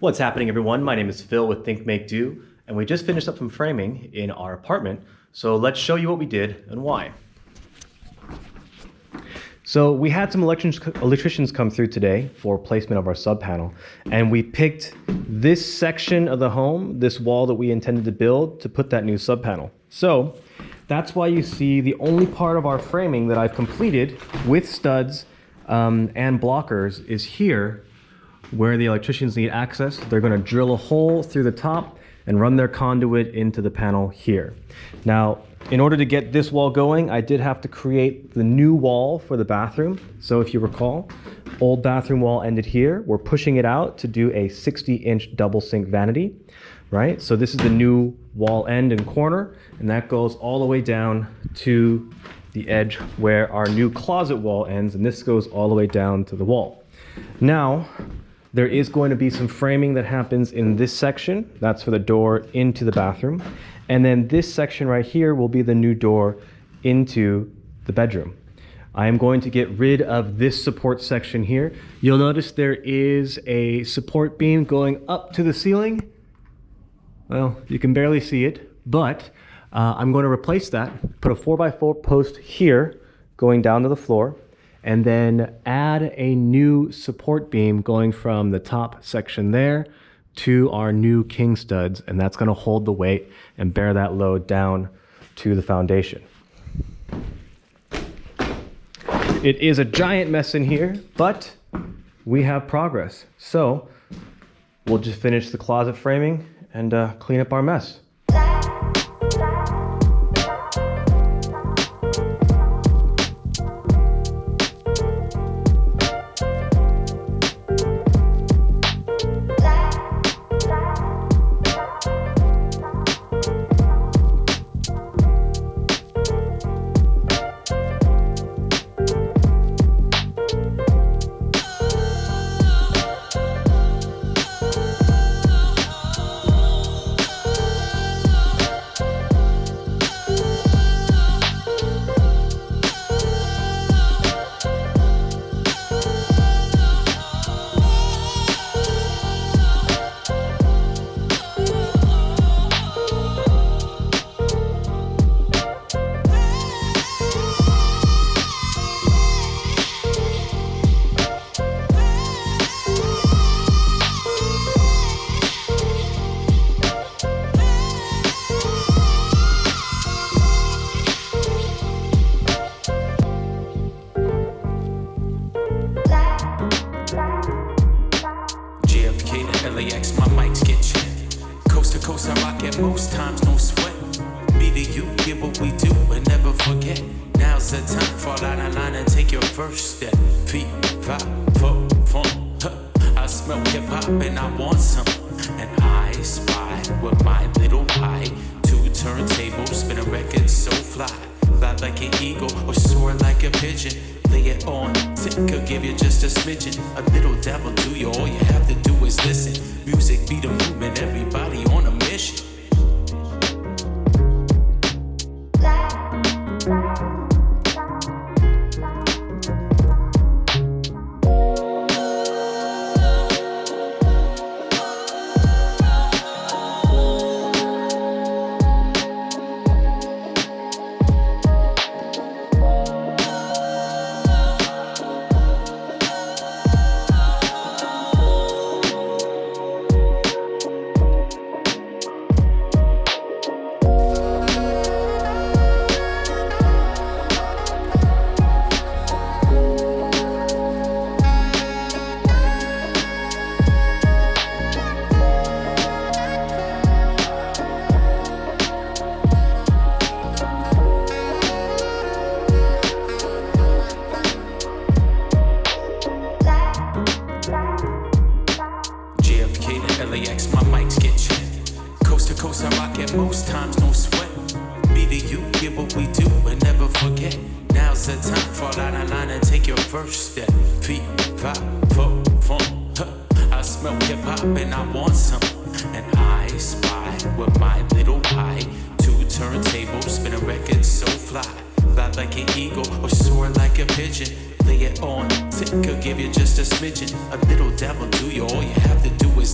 What's happening, everyone? My name is Phil with ThinkMakeDo, and we just finished up some framing in our apartment. So let's show you what we did and why. So we had some electricians come through today for placement of our sub panel, and we picked this section of the home, this wall that we intended to build, to put that new sub panel. So that's why you see the only part of our framing that I've completed with studs and blockers is here, where the electricians need access. They're going to drill a hole through the top and run their conduit into the panel here. Now, in order to get this wall going, I did have to create the new wall for the bathroom. So if you recall, old bathroom wall ended here. We're pushing it out to do a 60-inch double sink vanity, right? So this is the new wall end and corner, and that goes all the way down to the edge where our new closet wall ends, and this goes all the way down to the wall. Now, there is going to be some framing that happens in this section. That's for the door into the bathroom. And then this section right here will be the new door into the bedroom. I am going to get rid of this support section here. You'll notice there is a support beam going up to the ceiling. Well, you can barely see it, but I'm going to replace that, put a 4x4 post here going down to the floor, and then add a new support beam going from the top section there to our new king studs, and that's going to hold the weight and bear that load down to the foundation. It is a giant mess in here, but we have progress. So we'll just finish the closet framing and clean up our mess. LAX, my mics get checked. Coast to coast, I rock it most times, no sweat. Me to you, get what we do and never forget. Now's the time, fall out of line and take your first step. Feet, five, four, fun. I smell hip hop and I want some. And I spy with my little eye. Two turntables, spin a record so fly. Fly like an eagle or soar like a pigeon. Lay it on thick, I'll give you just a smidgen. A little dabble do you, all you have to do is listen. Music be the movement, everybody on a mission. LAX, my mics get checked. Coast to coast, I rock it most times, no sweat. Me to you, get what we do and never forget. Now's the time, fall out of line and take your first step. Feet, five, four, fun. I smell hip hop and I want some. And I spy with my little eye. Two turntables, spin a record so fly. Fly like an eagle or soar like a pigeon. Lay it on thick, I'll give you just a smidgen. A little dabble do you, all you have to do is